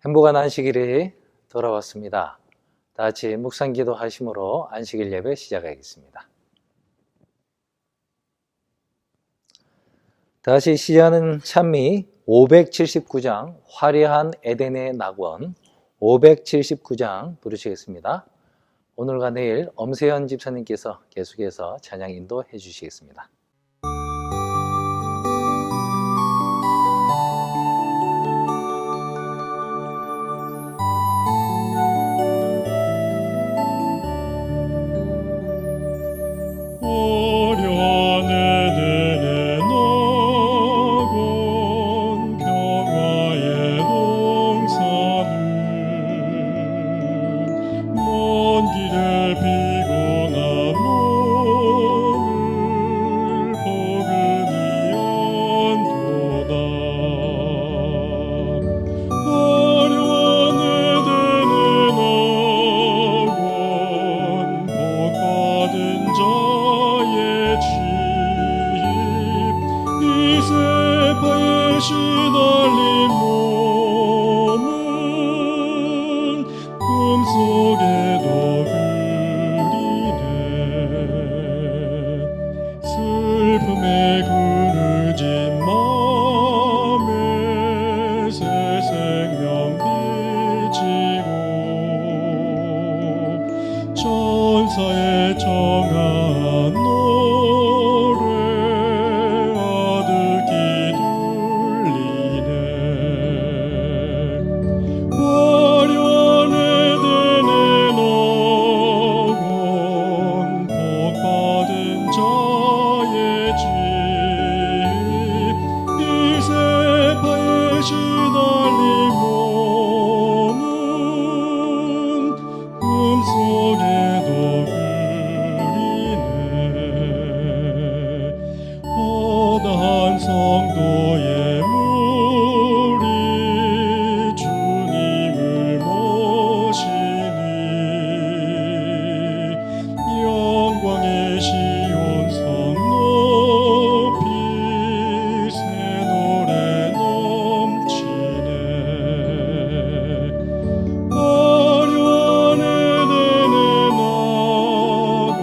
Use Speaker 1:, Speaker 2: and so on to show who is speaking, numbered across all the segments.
Speaker 1: 행복한 안식일이 돌아왔습니다. 다 같이 묵상기도 하심으로 안식일 예배 시작하겠습니다. 다시 시작하는 찬미 579장 화려한 에덴의 낙원 579장 부르시겠습니다. 오늘과 내일 엄세현 집사님께서 계속해서 찬양 인도해 주시겠습니다.
Speaker 2: 천사의 정한 노래 아득히 들리네. 화려한 에덴의 낙원 복받은 자의 집 이 세파에 시달린 몸은 꿈속에도 허다한 성도의 무리 주님을 모시니 영광의 시온성 높이 새 노래 넘치네. 화려한 에덴의 낙원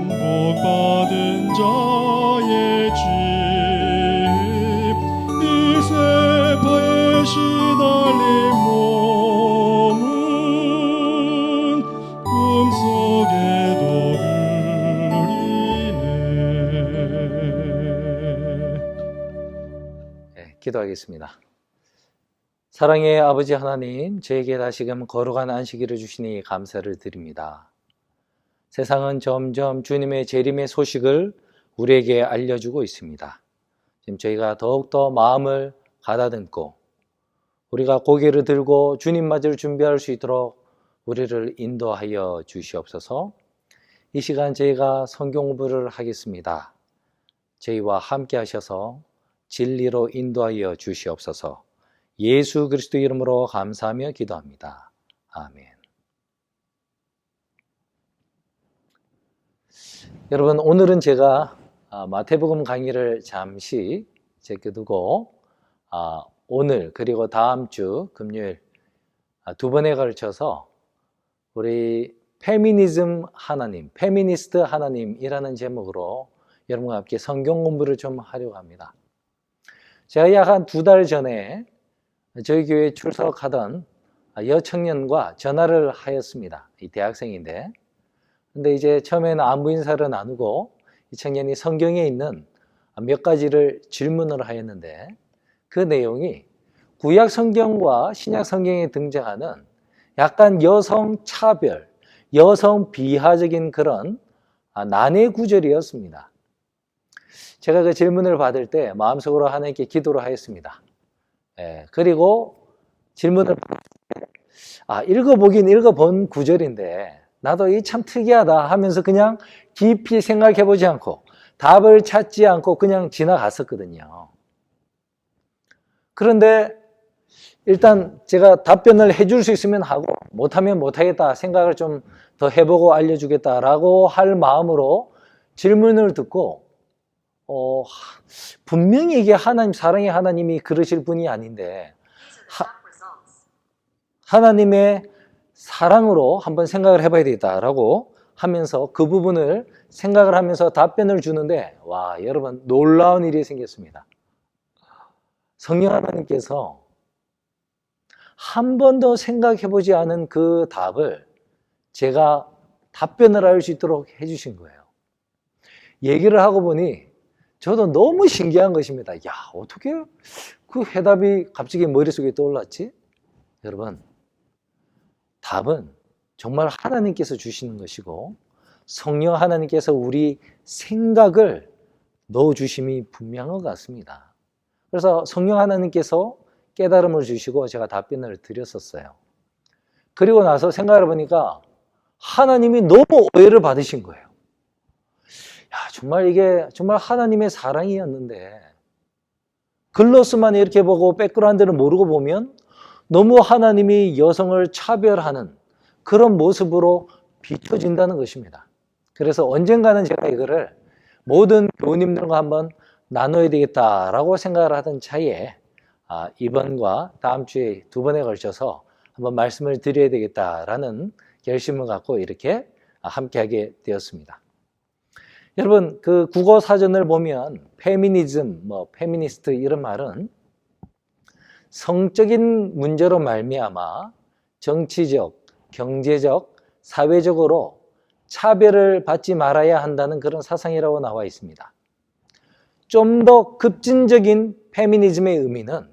Speaker 2: 복받은 자의 이 세파에 시달린 몸은 꿈속에도 그리네.
Speaker 1: 기도하겠습니다. 사랑의 아버지 하나님, 저에게 다시금 거룩한 안식일을 주시니 감사를 드립니다. 세상은 점점 주님의 재림의 소식을 우리에게 알려주고 있습니다. 지금 저희가 더욱더 마음을 가다듬고 우리가 고개를 들고 주님 맞을 준비할 수 있도록 우리를 인도하여 주시옵소서. 이 시간 저희가 성경 공부를 하겠습니다. 저희와 함께 하셔서 진리로 인도하여 주시옵소서. 예수 그리스도 이름으로 감사하며 기도합니다. 아멘. 여러분, 오늘은 제가 마태복음 강의를 잠시 제껴두고 오늘 그리고 다음 주 금요일 두 번에 걸쳐서 우리 페미니즘 하나님, 페미니스트 하나님이라는 제목으로 여러분과 함께 성경 공부를 좀 하려고 합니다. 제가 약 한 2달 전에 저희 교회에 출석하던 여청년과 전화를 하였습니다. 이 대학생인데, 근데 이제 처음에는 안부 인사를 나누고 이 청년이 성경에 있는 몇 가지를 질문을 하였는데, 그 내용이 구약 성경과 신약 성경에 등장하는 약간 여성 차별, 여성 비하적인 그런 난해 구절이었습니다. 제가 그 질문을 받을 때 마음속으로 하나님께 기도를 하였습니다. 그리고 질문을 읽어보긴 읽어본 구절인데 나도 이 참 특이하다 하면서 그냥 깊이 생각해보지 않고 답을 찾지 않고 그냥 지나갔었거든요. 그런데 일단 제가 답변을 해줄 수 있으면 하고 못하면 못하겠다 생각을 좀 더 해보고 알려주겠다라고 할 마음으로 질문을 듣고 분명히 이게 하나님, 사랑의 하나님이 그러실 분이 아닌데 하나님의 사랑으로 한번 생각을 해봐야 되겠다라고 하면서 그 부분을 생각을 하면서 답변을 주는데, 와, 여러분, 놀라운 일이 생겼습니다. 성령 하나님께서 한 번도 생각해보지 않은 그 답을 제가 답변을 할 수 있도록 해주신 거예요. 얘기를 하고 보니 저도 너무 신기한 것입니다. 야, 어떻게 그 해답이 갑자기 머릿속에 떠올랐지? 여러분, 답은 정말 하나님께서 주시는 것이고 성령 하나님께서 우리 생각을 넣어주심이 분명한 것 같습니다. 그래서 성령 하나님께서 깨달음을 주시고 제가 답변을 드렸었어요. 그리고 나서 생각을 해보니까 하나님이 너무 오해를 받으신 거예요. 야, 정말 이게 정말 하나님의 사랑이었는데 글로스만 이렇게 보고 백그라운드를 모르고 보면 너무 하나님이 여성을 차별하는 그런 모습으로 비춰진다는 것입니다. 그래서 언젠가는 제가 이거를 모든 교우님들과 한번 나눠야 되겠다라고 생각을 하던 차에 이번과 다음 주에 두 번에 걸쳐서 한번 말씀을 드려야 되겠다라는 결심을 갖고 이렇게 함께하게 되었습니다. 여러분, 그 국어 사전을 보면 페미니즘, 페미니스트 이런 말은 성적인 문제로 말미암아 정치적, 경제적, 사회적으로 차별을 받지 말아야 한다는 그런 사상이라고 나와 있습니다. 좀 더 급진적인 페미니즘의 의미는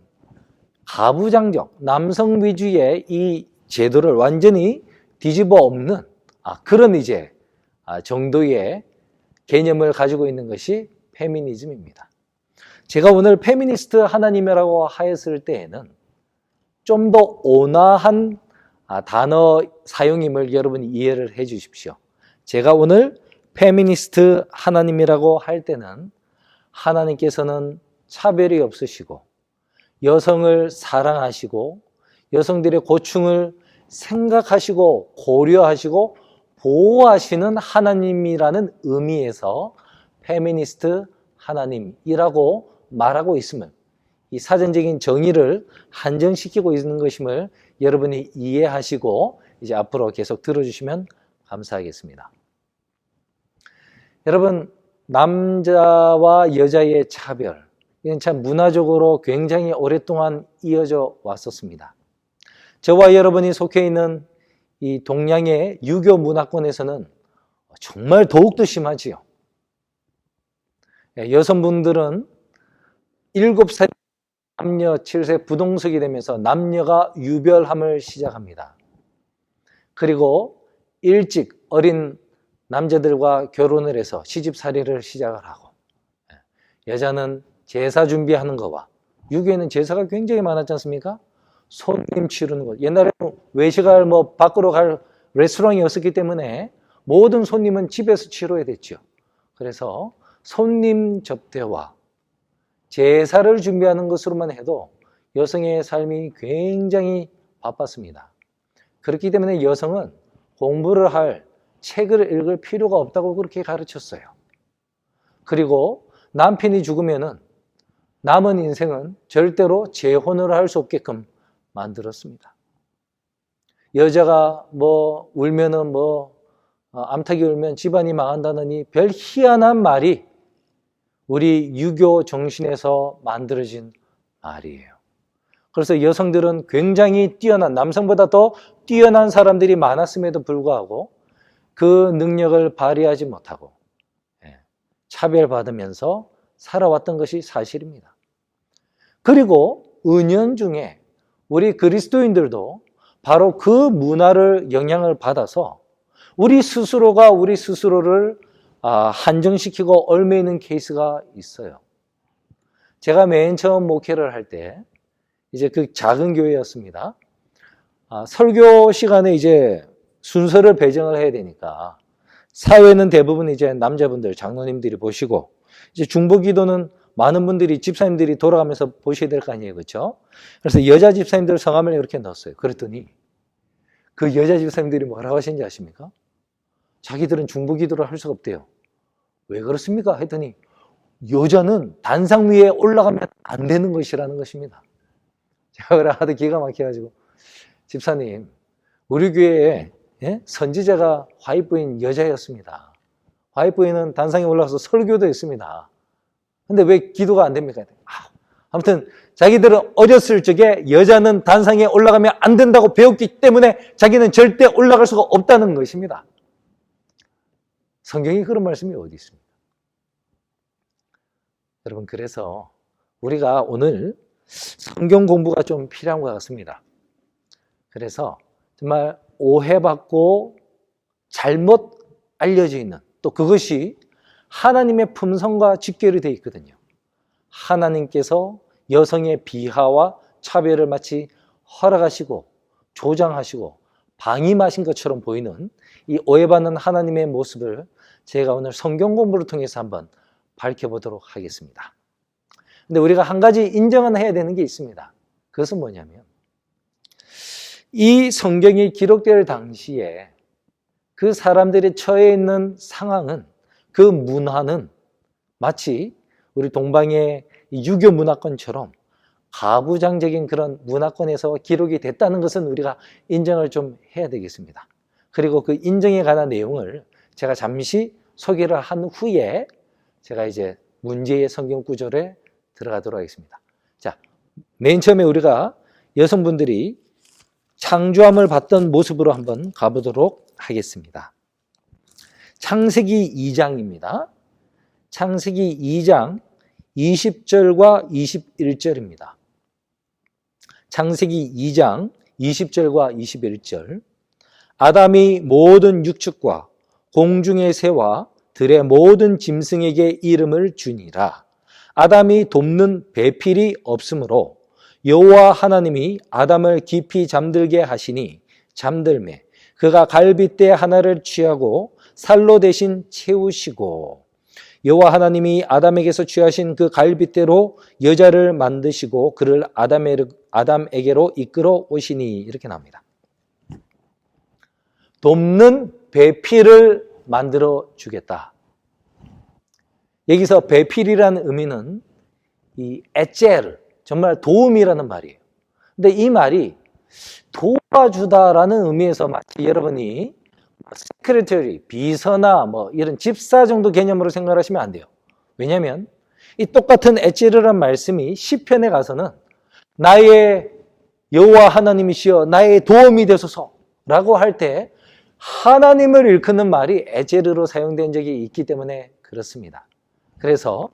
Speaker 1: 가부장적, 남성 위주의 이 제도를 완전히 뒤집어 엎는 그런 이제 정도의 개념을 가지고 있는 것이 페미니즘입니다. 제가 오늘 페미니스트 하나님이라고 하였을 때에는 좀 더 온화한 단어 사용임을 여러분이 이해를 해 주십시오. 제가 오늘 페미니스트 하나님이라고 할 때는 하나님께서는 차별이 없으시고 여성을 사랑하시고 여성들의 고충을 생각하시고 고려하시고 보호하시는 하나님이라는 의미에서 페미니스트 하나님이라고 말하고 있음을, 이 사전적인 정의를 한정시키고 있는 것임을 여러분이 이해하시고 이제 앞으로 계속 들어주시면 감사하겠습니다. 여러분, 남자와 여자의 차별, 이건 참 문화적으로 굉장히 오랫동안 이어져 왔었습니다. 저와 여러분이 속해 있는 이 동양의 유교 문화권에서는 정말 더욱더 심하지요. 여성분들은 7살 남녀 7세 부동석이 되면서 남녀가 유별함을 시작합니다. 그리고 일찍 어린 남자들과 결혼을 해서 시집살이를 시작을 하고, 여자는 제사 준비하는 거와, 유교에는 제사가 굉장히 많았지 않습니까? 손님 치르는 것. 옛날에는 외식할 밖으로 갈 레스토랑이 없었기 때문에 모든 손님은 집에서 치러야 됐죠. 그래서 손님 접대와 제사를 준비하는 것으로만 해도 여성의 삶이 굉장히 바빴습니다. 그렇기 때문에 여성은 공부를 할 책을 읽을 필요가 없다고 그렇게 가르쳤어요. 그리고 남편이 죽으면은 남은 인생은 절대로 재혼을 할 수 없게끔 만들었습니다. 여자가 울면은 암탉이 울면 집안이 망한다느니 별 희한한 말이 우리 유교 정신에서 만들어진 말이에요. 그래서 여성들은 굉장히 뛰어난, 남성보다 더 뛰어난 사람들이 많았음에도 불구하고 그 능력을 발휘하지 못하고 차별받으면서 살아왔던 것이 사실입니다. 그리고 은연중에 우리 그리스도인들도 바로 그 문화를 영향을 받아서 우리 스스로가 우리 스스로를 한정시키고 얽매이는 케이스가 있어요. 제가 맨 처음 목회를 할 때 이제 그 작은 교회였습니다. 설교 시간에 이제 순서를 배정을 해야 되니까 사회는 대부분 이제 남자분들, 장로님들이 보시고 이제 중보기도는 많은 분들이 집사님들이 돌아가면서 보셔야 될 거 아니에요, 그렇죠? 그래서 여자 집사님들 성함을 이렇게 넣었어요. 그랬더니 그 여자 집사님들이 뭐라고 하시는지 아십니까? 자기들은 중보기도를 할 수가 없대요. 왜 그렇습니까? 했더니 여자는 단상 위에 올라가면 안 되는 것이라는 것입니다. 제가 그래 하도 기가 막혀가지고 집사님, 우리 교회에 선지자가 화이트부인 여자였습니다. 화이트부인은 단상에 올라가서 설교도 했습니다. 근데 왜 기도가 안 됩니까? 아무튼 자기들은 어렸을 적에 여자는 단상에 올라가면 안 된다고 배웠기 때문에 자기는 절대 올라갈 수가 없다는 것입니다. 성경에 그런 말씀이 어디 있습니까? 여러분, 그래서 우리가 오늘 성경 공부가 좀 필요한 것 같습니다. 그래서 정말 오해받고 잘못 알려져 있는, 또 그것이 하나님의 품성과 직결이 되어 있거든요. 하나님께서 여성의 비하와 차별을 마치 허락하시고 조장하시고 방임하신 것처럼 보이는 이 오해받는 하나님의 모습을 제가 오늘 성경 공부를 통해서 한번 밝혀보도록 하겠습니다. 근데 우리가 한 가지 인정은 해야 되는 게 있습니다. 그것은 뭐냐면, 이 성경이 기록될 당시에 그 사람들이 처해 있는 상황은, 그 문화는 마치 우리 동방의 유교 문화권처럼 가부장적인 그런 문화권에서 기록이 됐다는 것은 우리가 인정을 좀 해야 되겠습니다. 그리고 그 인정에 관한 내용을 제가 잠시 소개를 한 후에 제가 이제 문제의 성경 구절에 들어가도록 하겠습니다. 자, 맨 처음에 우리가 여성분들이 창조함을 받던 모습으로 한번 가보도록 하겠습니다. 창세기 2장입니다. 창세기 2장 20절과 21절입니다. 창세기 2장 20절과 21절. 아담이 모든 육축과 공중의 새와 들의 모든 짐승에게 이름을 주니라. 아담이 돕는 배필이 없으므로 여호와 하나님이 아담을 깊이 잠들게 하시니 잠들매 그가 갈빗대 하나를 취하고 살로 대신 채우시고, 여호와 하나님이 아담에게서 취하신 그 갈빗대로 여자를 만드시고 그를 아담에게로 이끌어 오시니, 이렇게 나옵니다. 돕는 배필을 만들어 주겠다. 여기서 배필이라는 의미는 이 에젤, 정말 도움이라는 말이에요. 근데 이 말이 도와주다라는 의미에서 마치 여러분이 세크레터리, 비서나 뭐 이런 집사 정도 개념으로 생각하시면 안 돼요. 왜냐하면 이 똑같은 에젤이라는 말씀이 시편에 가서는 나의 여호와 하나님이시여 나의 도움이 되소서라고 할 때 하나님을 일컫는 말이 에젤으로 사용된 적이 있기 때문에 그렇습니다. 그래서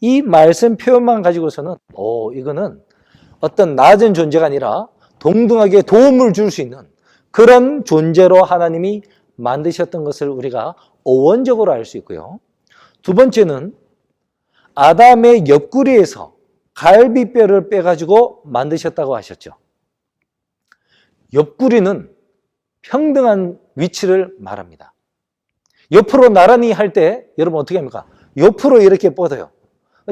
Speaker 1: 이 말씀 표현만 가지고서는 이거는 어떤 낮은 존재가 아니라 동등하게 도움을 줄 수 있는 그런 존재로 하나님이 만드셨던 것을 우리가 오원적으로 알 수 있고요. 두 번째는 아담의 옆구리에서 갈비뼈를 빼가지고 만드셨다고 하셨죠. 옆구리는 평등한 위치를 말합니다. 옆으로 나란히 할 때 여러분 어떻게 합니까? 옆으로 이렇게 뻗어요.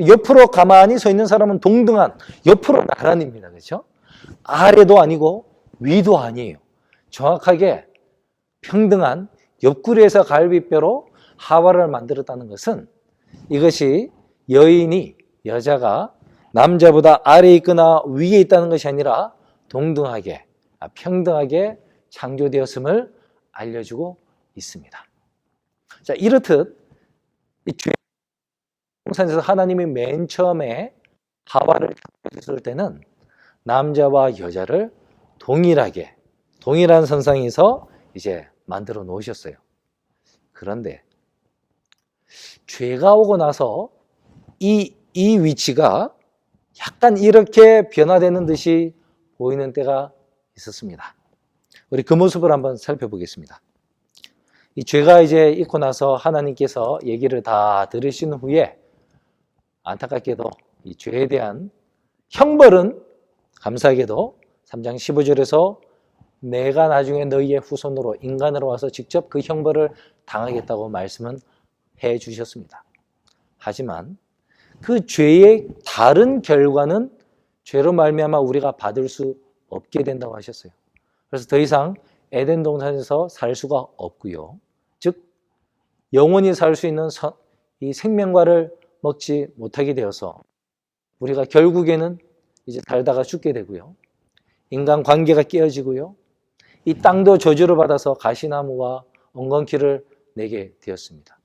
Speaker 1: 옆으로 가만히 서 있는 사람은 동등한 옆으로 나란히입니다. 그렇죠? 아래도 아니고 위도 아니에요. 정확하게 평등한 옆구리에서 갈비뼈로 하와를 만들었다는 것은 이것이 여자가 남자보다 아래에 있거나 위에 있다는 것이 아니라 동등하게, 평등하게 창조되었음을 알려주고 있습니다. 자, 이렇듯 이 동산에서 하나님이 맨 처음에 하와를 창조했을 때는 남자와 여자를 동일한 선상에서 이제 만들어 놓으셨어요. 그런데 죄가 오고 나서 이 위치가 약간 이렇게 변화되는 듯이 보이는 때가 있었습니다. 우리 그 모습을 한번 살펴보겠습니다. 이 죄가 이제 있고 나서 하나님께서 얘기를 다 들으신 후에 안타깝게도 이 죄에 대한 형벌은 감사하게도 3장 15절에서 내가 나중에 너희의 후손으로 인간으로 와서 직접 그 형벌을 당하겠다고 말씀은 해 주셨습니다. 하지만 그 죄의 다른 결과는 죄로 말미암아 우리가 받을 수 없게 된다고 하셨어요. 그래서 더 이상 에덴 동산에서 살 수가 없고요. 즉 영원히 살 수 있는 이 생명과를 먹지 못하게 되어서 우리가 결국에는 이제 살다가 죽게 되고요. 인간 관계가 깨어지고요. 이 땅도 저주를 받아서 가시나무와 엉겅퀴를 내게 되었습니다.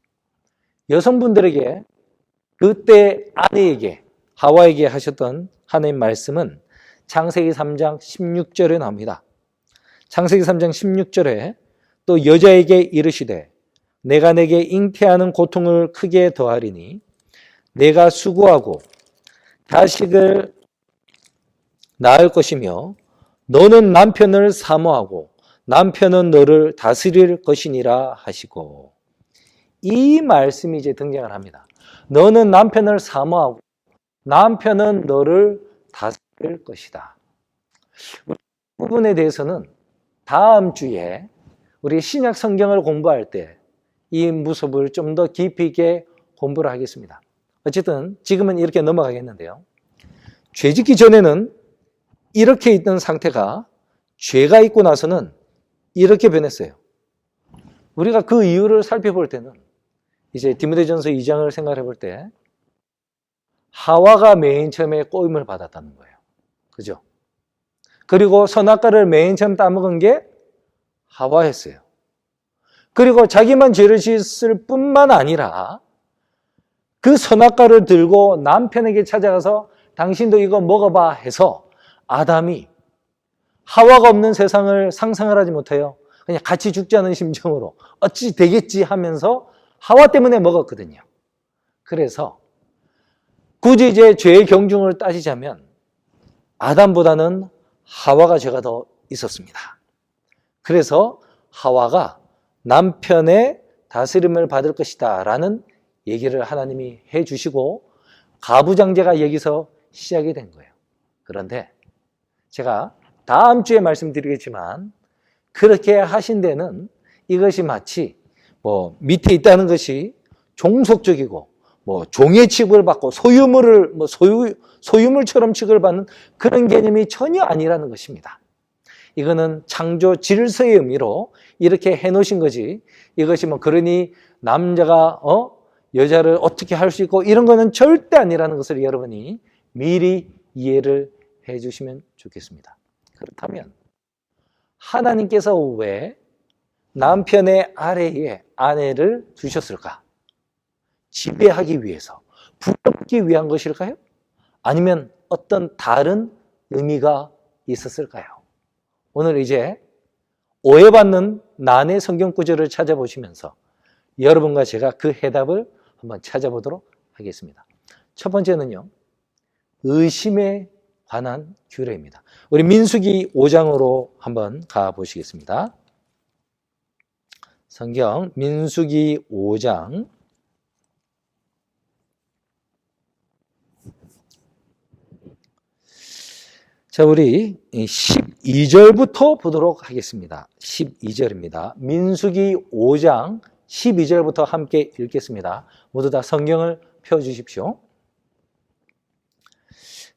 Speaker 1: 여성분들에게 그때 아내에게 하와에게 하셨던 하나님 말씀은 창세기 3장 16절에 나옵니다. 창세기 3장 16절에 또 여자에게 이르시되 내가 내게 잉태하는 고통을 크게 더하리니 내가 수고하고 자식을 낳을 것이며 너는 남편을 사모하고 남편은 너를 다스릴 것이니라 하시고, 이 말씀이 이제 등장을 합니다. 너는 남편을 사모하고 남편은 너를 다스릴 것이다. 이 부분에 대해서는 다음 주에 우리 신약 성경을 공부할 때 이 무섭을 좀 더 깊이 있게 공부를 하겠습니다. 어쨌든 지금은 이렇게 넘어가겠는데요. 죄 짓기 전에는 이렇게 있던 상태가 죄가 있고 나서는 이렇게 변했어요. 우리가 그 이유를 살펴볼 때는 이제 디모데전서 2장을 생각해 볼 때 하와가 맨 처음에 꼬임을 받았다는 거예요. 그죠? 그리고 선악과를 맨 처음 따먹은 게 하와였어요. 그리고 자기만 죄를 짓을 뿐만 아니라 그 선악과를 들고 남편에게 찾아가서 당신도 이거 먹어봐 해서 아담이 하와가 없는 세상을 상상을 하지 못해요. 그냥 같이 죽자는 심정으로 어찌 되겠지 하면서 하와 때문에 먹었거든요. 그래서 굳이 이제 죄의 경중을 따지자면 아담보다는 하와가 죄가 더 있었습니다. 그래서 하와가 남편의 다스림을 받을 것이다 라는 얘기를 하나님이 해주시고 가부장제가 여기서 시작이 된 거예요. 그런데 제가 다음 주에 말씀드리겠지만 그렇게 하신 데는 이것이 마치 밑에 있다는 것이 종속적이고 종의 취급을 받고 소유물처럼 취급을 받는 그런 개념이 전혀 아니라는 것입니다. 이거는 창조 질서의 의미로 이렇게 해놓으신 거지, 이것이 그러니 남자가 여자를 어떻게 할 수 있고 이런 거는 절대 아니라는 것을 여러분이 미리 이해를 해 주시면 좋겠습니다. 그렇다면 하나님께서 왜 남편의 아래에 아내를 두셨을까? 지배하기 위해서, 부럽기 위한 것일까요? 아니면 어떤 다른 의미가 있었을까요? 오늘 이제 오해받는 난의 성경 구절을 찾아보시면서 여러분과 제가 그 해답을 한번 찾아보도록 하겠습니다. 첫 번째는요, 의심에 관한 규례입니다. 우리 민수기 5장으로 한번 가보시겠습니다. 성경 민수기 5장 자, 우리 12절부터 보도록 하겠습니다. 12절입니다. 민수기 5장 12절부터 함께 읽겠습니다. 모두 다 성경을 펴주십시오.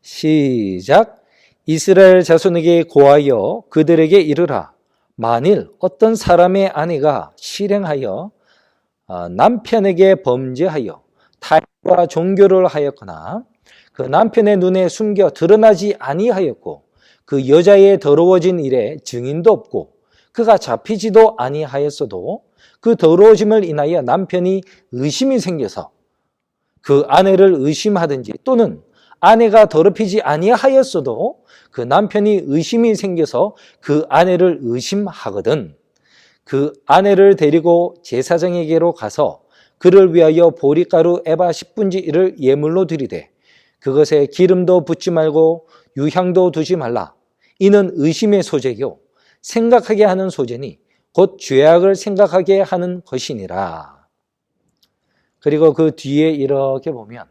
Speaker 1: 시작. 이스라엘 자손에게 고하여 그들에게 이르라. 만일 어떤 사람의 아내가 실행하여 남편에게 범죄하여 타인과 종교를 하였거나 그 남편의 눈에 숨겨 드러나지 아니하였고 그 여자의 더러워진 일에 증인도 없고 그가 잡히지도 아니하였어도 그 더러워짐을 인하여 남편이 의심이 생겨서 그 아내를 의심하든지 또는 아내가 더럽히지 아니하였어도 그 남편이 의심이 생겨서 그 아내를 의심하거든 그 아내를 데리고 제사장에게로 가서 그를 위하여 보리가루 에바 10분지 1을 예물로 드리되 그것에 기름도 붓지 말고 유향도 두지 말라. 이는 의심의 소재요 생각하게 하는 소재니 곧 죄악을 생각하게 하는 것이니라. 그리고 그 뒤에 이렇게 보면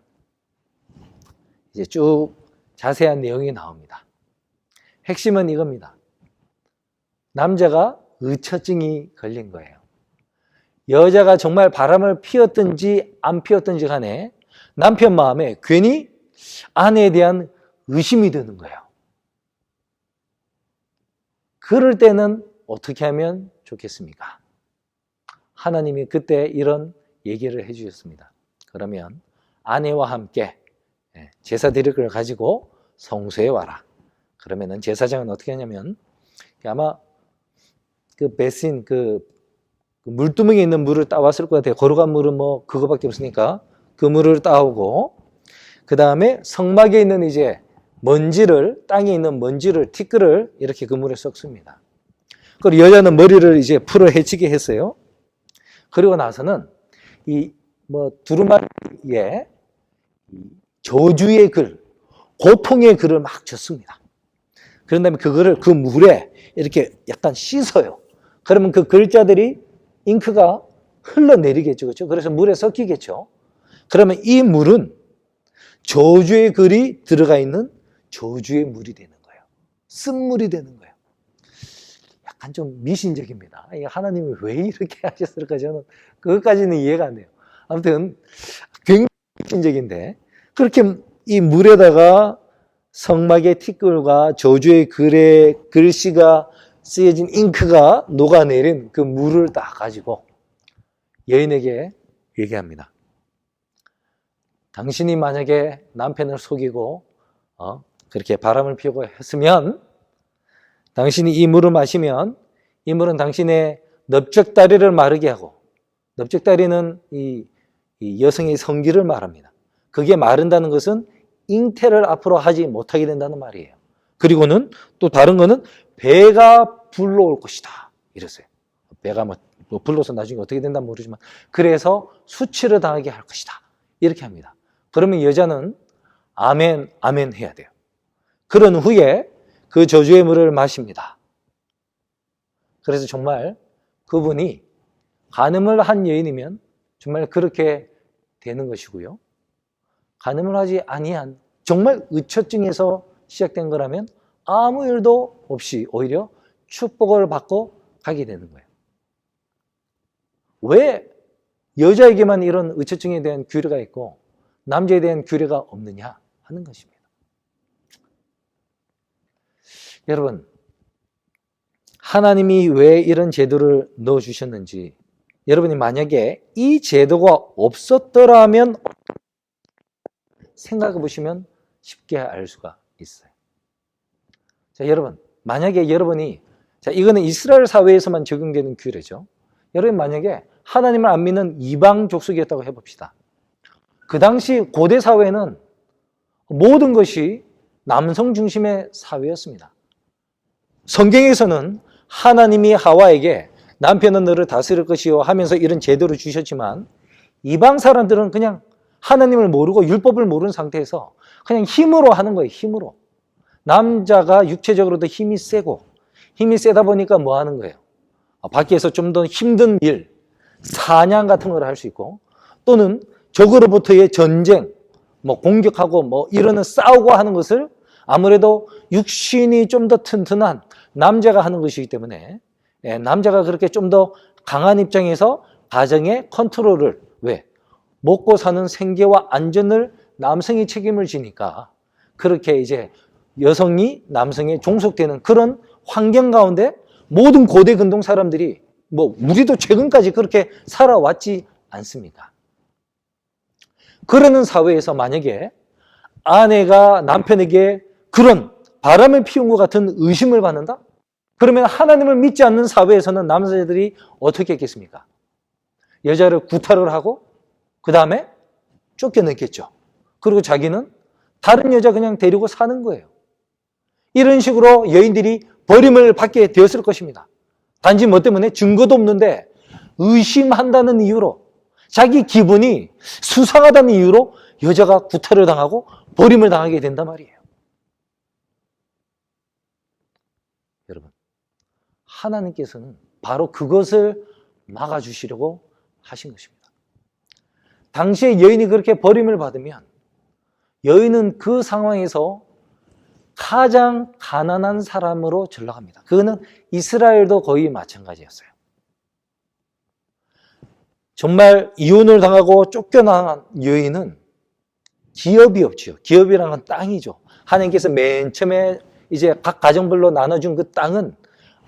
Speaker 1: 이제 쭉 자세한 내용이 나옵니다. 핵심은 이겁니다. 남자가 의처증이 걸린 거예요. 여자가 정말 바람을 피웠든지 안 피웠든지 간에 남편 마음에 괜히 아내에 대한 의심이 드는 거예요. 그럴 때는 어떻게 하면 좋겠습니까? 하나님이 그때 이런 얘기를 해주셨습니다. 그러면 아내와 함께 제사 드릴 걸 가지고 성소에 와라. 그러면은 제사장은 어떻게 하냐면 아마 그 베신 그 물두멍에 있는 물을 따왔을 것 같아요. 거룩한 물은 뭐 그거밖에 없으니까 그 물을 따오고, 그 다음에 성막에 있는 이제 먼지를, 땅에 있는 먼지를, 티끌을 이렇게 그 물에 섞습니다. 그리고 여자는 머리를 이제 풀어 헤치게 했어요. 그리고 나서는 이 뭐 두루마리에 저주의 글, 고통의 글을 막 적습니다. 그런 다음에 그거를 그 물에 이렇게 약간 씻어요. 그러면 그 글자들이 잉크가 흘러내리겠죠. 그렇죠? 그래서 물에 섞이겠죠. 그러면 이 물은 저주의 글이 들어가 있는 저주의 물이 되는 거예요. 쓴물이 되는 거예요. 약간 좀 미신적입니다. 하나님이 왜 이렇게 하셨을까? 저는 그것까지는 이해가 안 돼요. 아무튼 굉장히 미신적인데, 그렇게 이 물에다가 성막의 티끌과 저주의 글의 글씨가 쓰여진 잉크가 녹아내린 그 물을 딱 가지고 여인에게 얘기합니다. 당신이 만약에 남편을 속이고 그렇게 바람을 피우고 했으면, 당신이 이 물을 마시면 이 물은 당신의 넓적다리를 마르게 하고, 넓적다리는 이 여성의 성기를 말합니다. 그게 마른다는 것은 잉태를 앞으로 하지 못하게 된다는 말이에요. 그리고는 또 다른 거는 배가 불러올 것이다 이랬어요. 배가 뭐 불러서 나중에 어떻게 된다는 모르지만, 그래서 수치를 당하게 할 것이다 이렇게 합니다. 그러면 여자는 아멘 아멘 해야 돼요. 그런 후에 그 저주의 물을 마십니다. 그래서 정말 그분이 간음을 한 여인이면 정말 그렇게 되는 것이고요. 간음을 하지 아니한 정말 의처증에서 시작된 거라면 아무 일도 없이 오히려 축복을 받고 가게 되는 거예요. 왜 여자에게만 이런 의처증에 대한 규례가 있고 남자에 대한 규례가 없느냐 하는 것입니다. 여러분, 하나님이 왜 이런 제도를 넣어주셨는지, 여러분이 만약에 이 제도가 없었더라면 생각해 보시면 쉽게 알 수가 있어요. 자, 여러분, 만약에 여러분이, 자, 이거는 이스라엘 사회에서만 적용되는 규례죠. 여러분 만약에 하나님을 안 믿는 이방 족속이었다고 해봅시다. 그 당시 고대 사회는 모든 것이 남성 중심의 사회였습니다. 성경에서는 하나님이 하와에게 남편은 너를 다스릴 것이요 하면서 이런 제도를 주셨지만, 이방 사람들은 그냥 하나님을 모르고 율법을 모르는 상태에서 그냥 힘으로 하는 거예요. 힘으로. 남자가 육체적으로도 힘이 세고, 힘이 세다 보니까 뭐 하는 거예요? 밖에서 좀 더 힘든 일, 사냥 같은 걸 할 수 있고, 또는 적으로부터의 전쟁, 뭐 공격하고 뭐 이러는 싸우고 하는 것을 아무래도 육신이 좀 더 튼튼한 남자가 하는 것이기 때문에, 남자가 그렇게 좀 더 강한 입장에서 가정의 컨트롤을, 왜? 먹고 사는 생계와 안전을 남성이 책임을 지니까 그렇게 이제 여성이 남성에 종속되는 그런 환경 가운데 모든 고대 근동 사람들이, 뭐 우리도 최근까지 그렇게 살아왔지 않습니까? 그러는 사회에서 만약에 아내가 남편에게 그런 바람을 피운 것 같은 의심을 받는다? 그러면 하나님을 믿지 않는 사회에서는 남자들이 어떻게 했겠습니까? 여자를 구타를 하고 그 다음에 쫓겨냈겠죠. 그리고 자기는 다른 여자 그냥 데리고 사는 거예요. 이런 식으로 여인들이 버림을 받게 되었을 것입니다. 단지 뭐 때문에 증거도 없는데 의심한다는 이유로, 자기 기분이 수상하다는 이유로 여자가 구타를 당하고 버림을 당하게 된단 말이에요. 여러분, 하나님께서는 바로 그것을 막아주시려고 하신 것입니다. 당시에 여인이 그렇게 버림을 받으면 여인은 그 상황에서 가장 가난한 사람으로 전락합니다. 그거는 이스라엘도 거의 마찬가지였어요. 정말 이혼을 당하고 쫓겨난 여인은 기업이 없지요. 기업이란 건 땅이죠. 하나님께서 맨 처음에 이제 각 가정별로 나눠준 그 땅은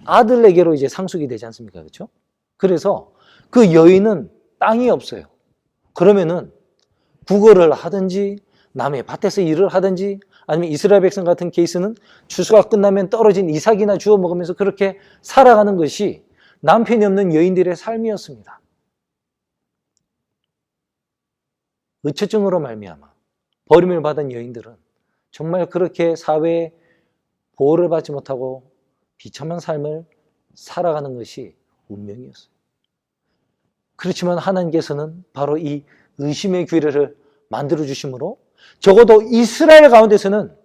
Speaker 1: 아들에게로 이제 상속이 되지 않습니까? 그렇죠? 그래서 그 여인은 땅이 없어요. 그러면은 구걸을 하든지 남의 밭에서 일을 하든지, 아니면 이스라엘 백성 같은 케이스는 추수가 끝나면 떨어진 이삭이나 주워 먹으면서 그렇게 살아가는 것이 남편이 없는 여인들의 삶이었습니다. 의처증으로 말미암아 버림을 받은 여인들은 정말 그렇게 사회에 보호를 받지 못하고 비참한 삶을 살아가는 것이 운명이었어요. 그렇지만 하나님께서는 바로 이 의심의 규례를 만들어주심으로 적어도 이스라엘 가운데서는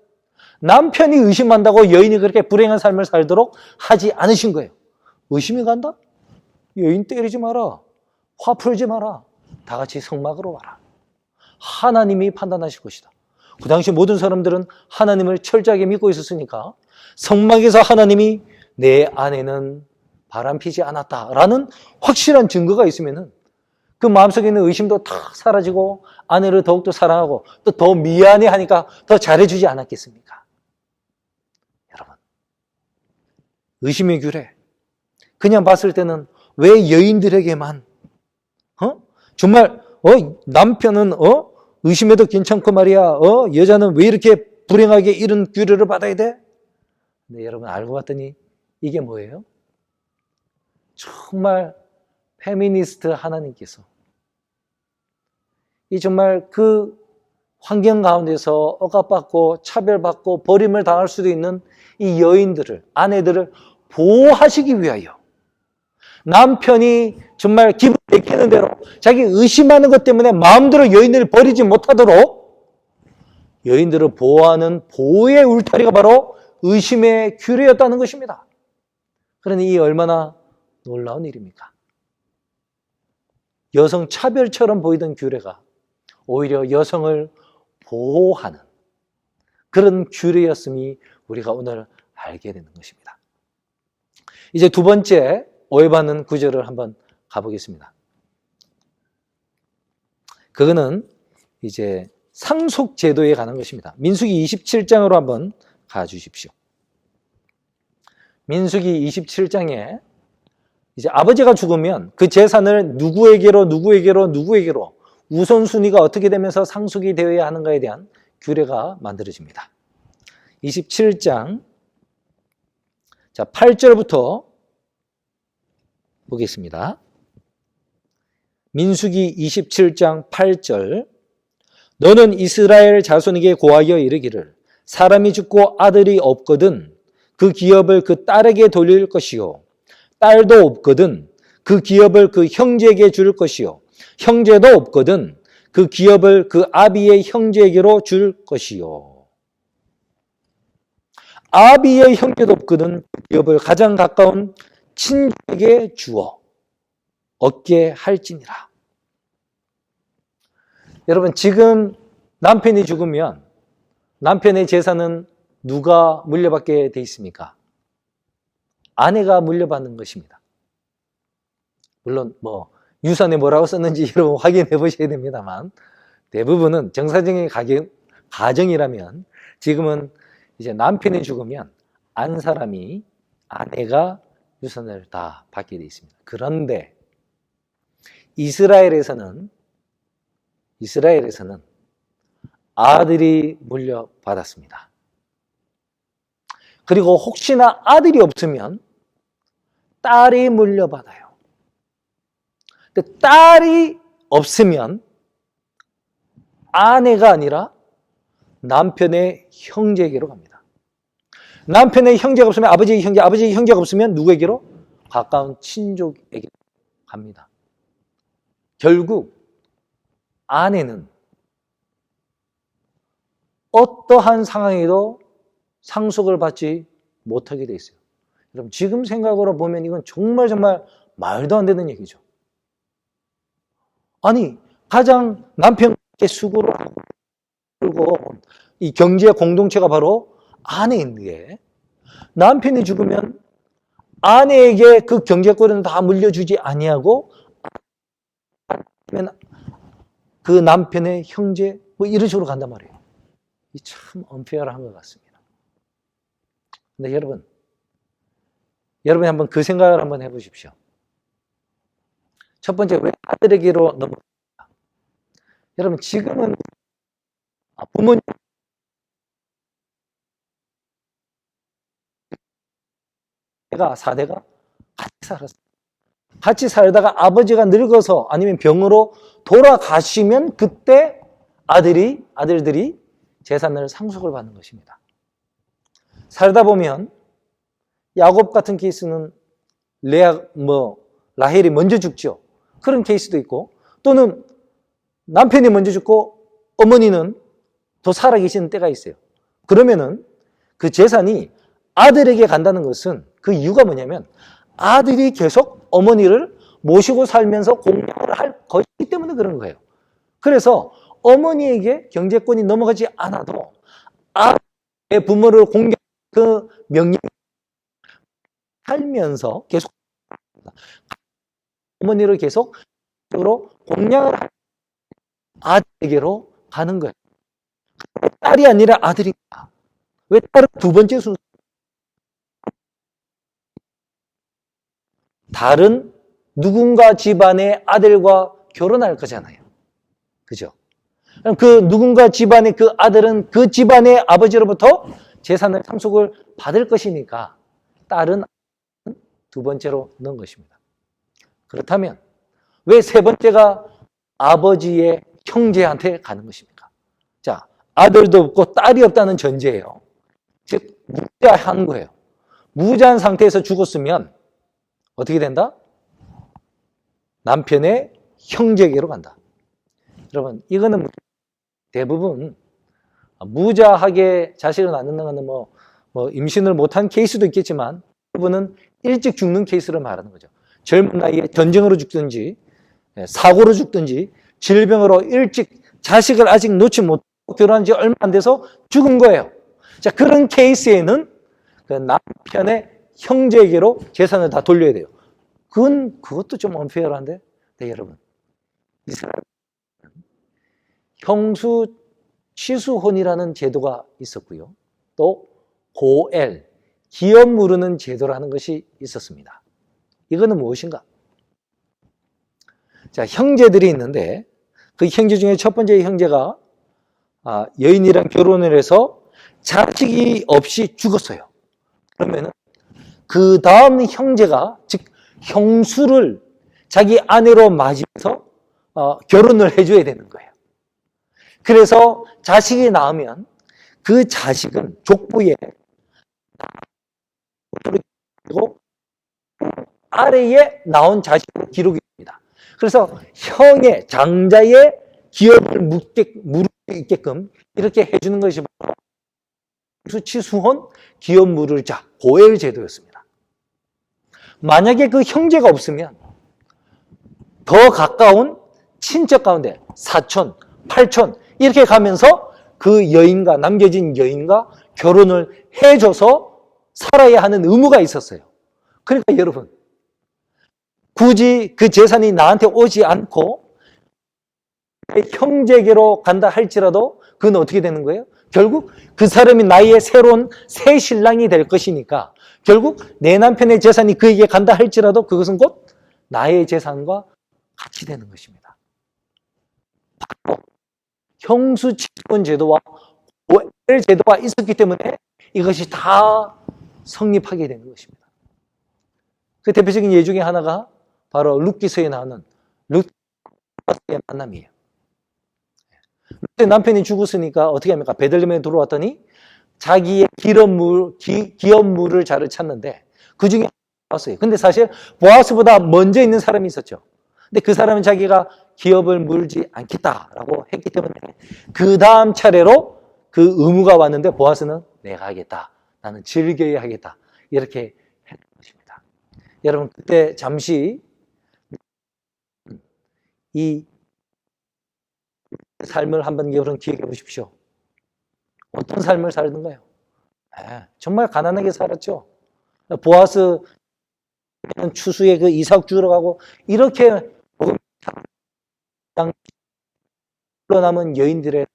Speaker 1: 남편이 의심한다고 여인이 그렇게 불행한 삶을 살도록 하지 않으신 거예요. 의심이 간다? 여인 때리지 마라. 화 풀지 마라. 다 같이 성막으로 와라. 하나님이 판단하실 것이다. 그 당시 모든 사람들은 하나님을 철저하게 믿고 있었으니까 성막에서 하나님이 내 아내는 바람피지 않았다라는 확실한 증거가 있으면은 그 마음속에 있는 의심도 다 사라지고 아내를 더욱더 사랑하고 또 더 미안해하니까 더 잘해주지 않았겠습니까? 여러분, 의심의 규례 그냥 봤을 때는 왜 여인들에게만 정말 남편은 의심해도 괜찮고 말이야 여자는 왜 이렇게 불행하게 이런 규례를 받아야 돼? 근데 여러분 알고 봤더니 이게 뭐예요? 정말 페미니스트 하나님께서 이 정말 그 환경 가운데서 억압받고 차별받고 버림을 당할 수도 있는 이 여인들을, 아내들을 보호하시기 위하여 남편이 정말 기분 내키는 대로 자기 의심하는 것 때문에 마음대로 여인들을 버리지 못하도록 여인들을 보호하는 보호의 울타리가 바로 의심의 규례였다는 것입니다. 그러니 이 얼마나 놀라운 일입니까? 여성 차별처럼 보이던 규례가 오히려 여성을 보호하는 그런 규례였음이 우리가 오늘 알게 되는 것입니다. 이제 두 번째 오해받는 구절을 한번 가보겠습니다. 그거는 이제 상속 제도에 관한 것입니다. 민수기 27장으로 한번 가주십시오. 민수기 27장에 이제 아버지가 죽으면 그 재산을 누구에게로 우선순위가 어떻게 되면서 상속이 되어야 하는가에 대한 규례가 만들어집니다. 27장 자 8절부터 보겠습니다. 민수기 27장 8절 너는 이스라엘 자손에게 고하여 이르기를 사람이 죽고 아들이 없거든 그 기업을 그 딸에게 돌릴 것이요 딸도 없거든 그 기업을 그 형제에게 줄 것이요 형제도 없거든 그 기업을 그 아비의 형제에게로 줄 것이요 아비의 형제도 없거든 그 기업을 가장 가까운 친족에게 주어 얻게 할지니라. 여러분 지금 남편이 죽으면 남편의 재산은 누가 물려받게 돼 있습니까? 아내가 물려받는 것입니다. 물론 유산에 뭐라고 썼는지 여러분 확인해 보셔야 됩니다만 대부분은 정상적인 가정이라면 지금은 이제 남편이 죽으면 안 사람이 아내가 유산을 다 받게 돼 있습니다. 그런데 이스라엘에서는 아들이 물려받았습니다. 그리고 혹시나 아들이 없으면 딸이 물려받아요. 근데 딸이 없으면 아내가 아니라 남편의 형제에게로 갑니다. 남편의 형제가 없으면 아버지의 형제가 없으면 누구에게로? 가까운 친족에게 갑니다. 결국 아내는 어떠한 상황에도 상속을 받지 못하게 돼 있어요. 여러분 지금 생각으로 보면 이건 정말 말도 안 되는 얘기죠. 아니 가장 남편께 수고를 하고 이 경제 공동체가 바로 아내인데 남편이 죽으면 아내에게 그 경제권은 다 물려주지 아니하고 그 남편의 형제 이런 식으로 간단 말이에요. 이 참 언페어한 것 같습니다. 근데 여러분이 한번 그 생각을 한번 해보십시오. 첫 번째 왜 아들에게로 넘어갑니까? 여러분 지금은 부모님 가 4대가 같이 살았어요. 같이 살다가 아버지가 늙어서 아니면 병으로 돌아가시면 그때 아들들이 재산을 상속을 받는 것입니다. 살다 보면 야곱 같은 케이스는 라헬이 먼저 죽죠. 그런 케이스도 있고, 또는 남편이 먼저 죽고 어머니는 더 살아계시는 때가 있어요. 그러면은 그 재산이 아들에게 간다는 것은 그 이유가 뭐냐면 아들이 계속 어머니를 모시고 살면서 공양을 할 것이기 때문에 그런 거예요. 그래서 어머니에게 경제권이 넘어가지 않아도 아들의 부모를 공양 그 명령 살면서 계속 어머니를 계속 공양을 할 아들에게로 가는 거예요. 딸이 아니라 아들입니다. 왜 딸은 두 번째 순서? 다른 누군가 집안의 아들과 결혼할 거잖아요. 그죠? 그럼 그 누군가 집안의 그 아들은 그 집안의 아버지로부터 재산을 상속을 받을 것이니까 딸은 두 번째로 넣은 것입니다. 그렇다면 왜 세 번째가 아버지의 형제한테 가는 것입니까? 자, 아들도 없고 딸이 없다는 전제예요. 즉, 무자한 거예요. 무자한 상태에서 죽었으면 어떻게 된다? 남편의 형제에게로 간다. 여러분, 이거는 대부분 무자하게 자식을 낳는다는 거는 뭐 임신을 못한 케이스도 있겠지만 대부분은 일찍 죽는 케이스를 말하는 거죠. 젊은 나이에 전쟁으로 죽든지 사고로 죽든지 질병으로 일찍 자식을 아직 놓지 못하고 결혼한 지 얼마 안 돼서 죽은 거예요. 자, 그런 케이스에는 그 남편의 형제에게로 재산을 다 돌려야 돼요. 그것도 좀 언페어한데, 네, 여러분. 이스라엘 형수 취수혼이라는 제도가 있었고요. 또 고엘, 기업 무르는 제도라는 것이 있었습니다. 이거는 무엇인가? 자, 형제들이 있는데 그 형제 중에 첫 번째 형제가 여인이랑 결혼을 해서 자식이 없이 죽었어요. 그러면은 그 다음 형제가, 즉 형수를 자기 아내로 맞이해서 결혼을 해줘야 되는 거예요. 그래서 자식이 낳으면 그 자식은 족부에 그리고 아래에 나온 자식으로 기록이 됩니다. 그래서 형의 장자의 기업을 물을 수 있게끔 이렇게 해주는 것이 바로 수치수혼 기업 물을 자 고엘 제도였습니다. 만약에 그 형제가 없으면 더 가까운 친척 가운데 사촌, 팔촌 이렇게 가면서 그 여인과 남겨진 여인과 결혼을 해줘서 살아야 하는 의무가 있었어요. 그러니까 여러분, 굳이 그 재산이 나한테 오지 않고 형제에게로 간다 할지라도 그건 어떻게 되는 거예요? 결국 그 사람이 나의 새로운 새 신랑이 될 것이니까 결국 내 남편의 재산이 그에게 간다 할지라도 그것은 곧 나의 재산과 같이 되는 것입니다. 바로 형수치권 제도와 고엘 제도가 있었기 때문에 이것이 다 성립하게 되는 것입니다. 그 대표적인 예 중에 하나가 바로 룻기서에 나오는 룻의 만남이에요. 룻의 남편이 죽었으니까 어떻게 합니까? 베들레헴에 들어왔더니 자기의 기업물을 자를 찾는데 그 중에 보아스예요. 근데 사실 보아스보다 먼저 있는 사람이 있었죠. 근데 그 사람은 자기가 기업을 물지 않겠다라고 했기 때문에 그 다음 차례로 그 의무가 왔는데 보아스는 내가 하겠다. 나는 즐겨야 하겠다. 이렇게 했던 것입니다. 여러분, 그때 잠시 이 삶을 한번 여러분 기억해 보십시오. 어떤 삶을 살던가요? 정말 가난하게 살았죠. 보아스 추수에 그 이삭 주러 가고 이렇게 남은 여인들의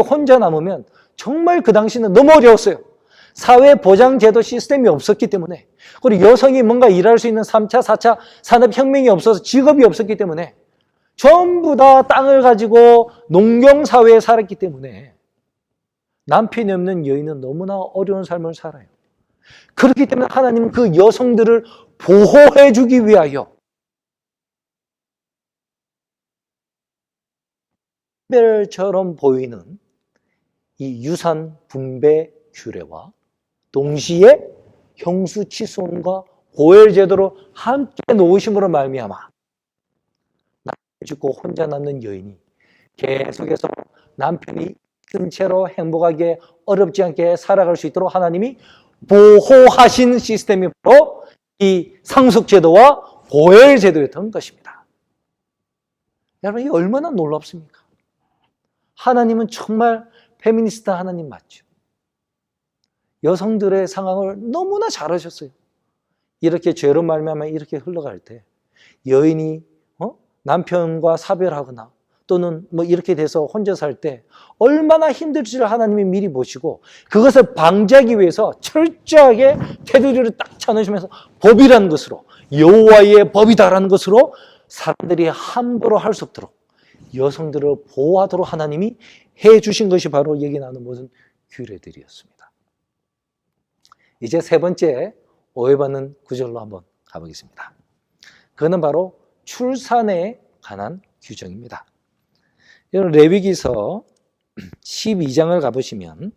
Speaker 1: 혼자 남으면 정말 그 당시는 너무 어려웠어요. 사회보장제도 시스템이 없었기 때문에, 그리고 여성이 뭔가 일할 수 있는 3차, 4차 산업혁명이 없어서 직업이 없었기 때문에 전부 다 땅을 가지고 농경사회에 살았기 때문에 남편이 없는 여인은 너무나 어려운 삶을 살아요. 그렇기 때문에 하나님은 그 여성들을 보호해주기 위하여 별처럼 보이는 이 유산 분배 규례와 동시에 형수치손과 고혈제도로 함께 놓으심으로 말미암아 남편을 죽고 혼자 남는 여인이 계속해서 남편이 있은 채로 행복하게 어렵지 않게 살아갈 수 있도록 하나님이 보호하신 시스템이 바로 이 상속제도와 고혈제도였던 것입니다. 여러분, 이게 얼마나 놀랍습니까? 하나님은 정말 페미니스트 하나님 맞죠? 여성들의 상황을 너무나 잘 아셨어요. 이렇게 죄로 말미암아 이렇게 흘러갈 때 여인이 남편과 사별하거나 또는 뭐 이렇게 돼서 혼자 살 때 얼마나 힘들지를 하나님이 미리 보시고 그것을 방지하기 위해서 철저하게 테두리를 딱 쳐놓으시면서 법이라는 것으로, 여호와의 법이다라는 것으로 사람들이 함부로 할 수 없도록 여성들을 보호하도록 하나님이 해주신 것이 바로 여기 나오는 모든 규례들이었습니다. 이제 세 번째 오해받는 구절로 한번 가보겠습니다. 그거는 바로 출산에 관한 규정입니다. 여러분, 레위기서 12장을 가보시면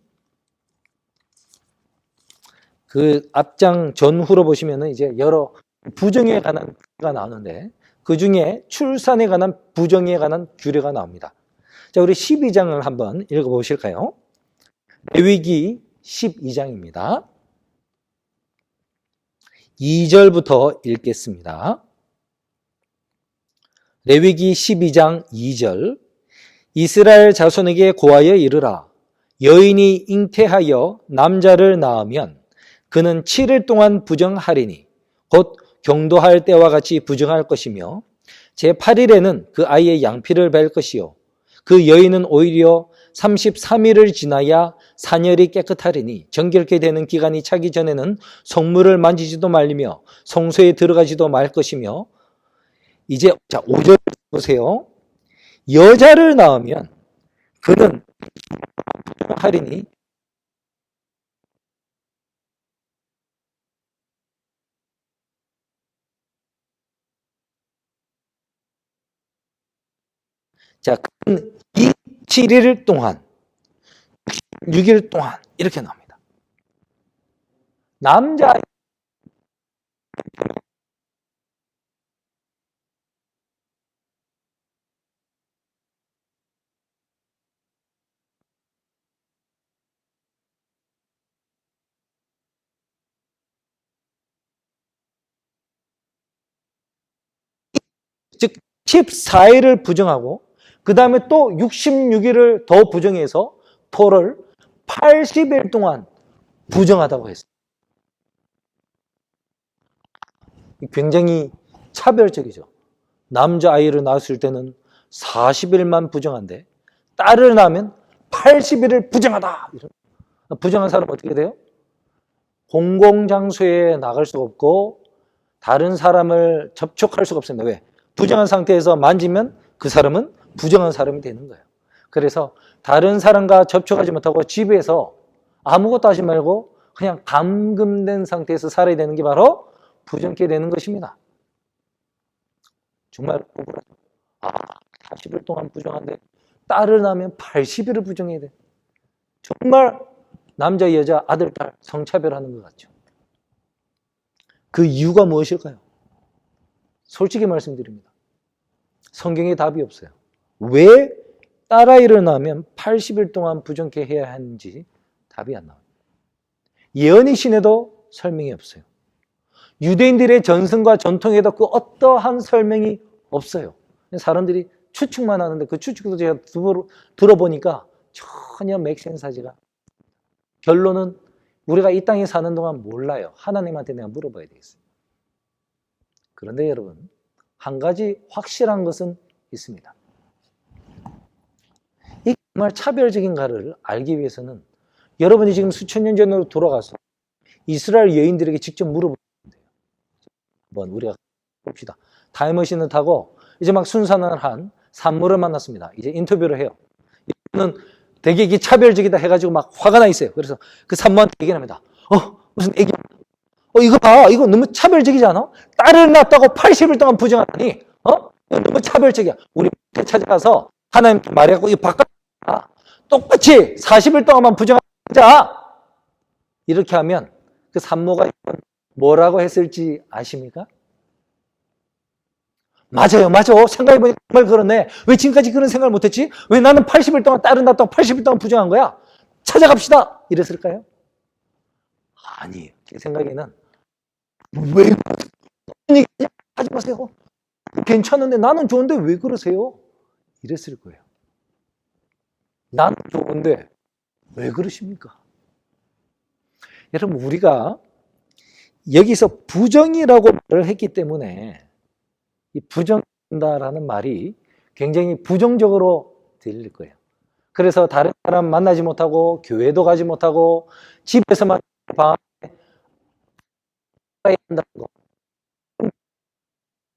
Speaker 1: 그 앞장 전후로 보시면은 이제 여러 부정에 관한 규례가 나오는데 그 중에 출산에 관한 부정에 관한 규례가 나옵니다. 자, 우리 12장을 한번 읽어보실까요? 레위기 12장입니다. 2절부터 읽겠습니다. 레위기 12장 2절. 이스라엘 자손에게 고하여 이르라. 여인이 잉태하여 남자를 낳으면 그는 7일 동안 부정하리니 곧 경도할 때와 같이 부정할 것이며 제8일에는 그 아이의 양피를 벨 것이요 그 여인은 오히려 33일을 지나야 사녀리 깨끗하리니 정결케 되는 기간이 차기 전에는 성물을 만지지도 말리며 성소에 들어가지도 말 것이며 이제 5절 보세요. 여자를 낳으면 그는 부정하리니 자, 7일 동안 6일 동안 이렇게 나옵니다. 남자 즉 14일을 부정하고 그 다음에 또 66일을 더 부정해서 토를 80일 동안 부정하다고 했어요. 굉장히 차별적이죠. 남자아이를 낳았을 때는 40일만 부정한데 딸을 낳으면 80일을 부정하다. 부정한 사람은 어떻게 돼요? 공공장소에 나갈 수가 없고 다른 사람을 접촉할 수가 없습니다. 왜? 부정한 상태에서 만지면 그 사람은 부정한 사람이 되는 거예요. 그래서 다른 사람과 접촉하지 못하고 집에서 아무것도 하지 말고 그냥 감금된 상태에서 살아야 되는 게 바로 부정케 되는 것입니다. 정말 억울하죠. 40일 동안 부정한데 딸을 낳으면 80일을 부정해야 돼. 정말 남자, 여자, 아들, 딸 성차별하는 것 같죠. 그 이유가 무엇일까요? 솔직히 말씀드립니다. 성경에 답이 없어요. 왜 딸아이를 낳으면 80일 동안 부정케 해야 하는지 답이 안 나와요. 예언의 신에도 설명이 없어요. 유대인들의 전승과 전통에도 그 어떠한 설명이 없어요. 사람들이 추측만 하는데 그 추측도 제가 들어보니까 전혀 맥센스하지가. 결론은 우리가 이 땅에 사는 동안 몰라요. 하나님한테 내가 물어봐야 되겠어요. 그런데 여러분, 한 가지 확실한 것은 있습니다. 이 정말 차별적인가를 알기 위해서는 여러분이 지금 수천 년 전으로 돌아가서 이스라엘 여인들에게 직접 물어보면 돼요. 한번 우리가 봅시다. 타임머신을 타고 이제 막 순산을 한 산모를 만났습니다. 이제 인터뷰를 해요. 이분은 되게 이게 차별적이다 해가지고 막 화가 나 있어요. 그래서 그 산모한테 얘기를 합니다. 무슨 애기 이거 봐. 이거 너무 차별적이지 않아? 딸을 낳았다고 80일 동안 부정하다니, 너무 차별적이야. 우리 밑에 찾아가서 하나님 말해갖고 이거 바꿔. 똑같이 40일 동안만 부정하자. 이렇게 하면 그 산모가 뭐라고 했을지 아십니까? 맞아요. 생각해보니까 정말 그렇네. 왜 지금까지 그런 생각을 못했지? 왜 나는 80일 동안 딸을 낳았다고 80일 동안 부정한 거야? 찾아갑시다. 이랬을까요? 아니에요. 제 생각에는 왜 그런 얘기 하지 마세요. 괜찮은데 나는 좋은데 왜 그러세요? 이랬을 거예요. 나는 좋은데 왜 그러십니까? 여러분, 우리가 여기서 부정이라고 말을 했기 때문에 이 부정한다라는 말이 굉장히 부정적으로 들릴 거예요. 그래서 다른 사람 만나지 못하고 교회도 가지 못하고 집에서만 방 안에 한다는 거